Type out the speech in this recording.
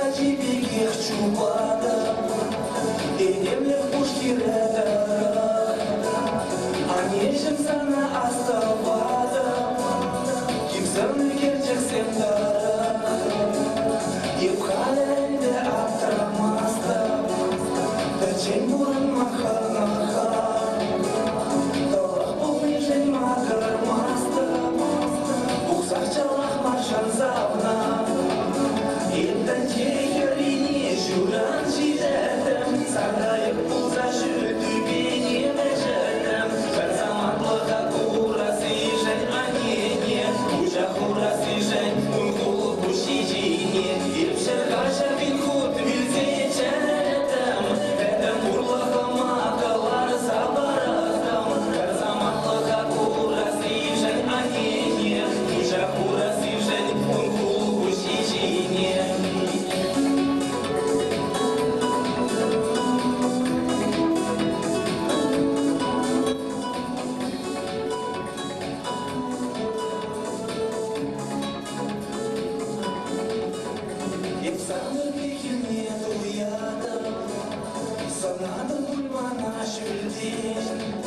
Диких чубатов и немных пушкиретов, а нечем sana оставаться, kimsenin gerçek sevdara, yıphalende aktaramazda, tercih bulan makarnaha, doğru bu bir makarmazda, bu saçalah marşan zavna. Yeniden çekerini şuran çiğdem Sarayıp uzlaşır dübeni meşedem Her zaman plaka kurası жень, а не Уже kurası жень, unku bu şicini Yepşe karşı bin kut bilse çeredem Edem burlağıma kalar sabaradam Her zaman plaka kurası жень, а не Уже kurası жень, unku bu şicini Efsane bir niyet uyadım Sana da bulmana şüldin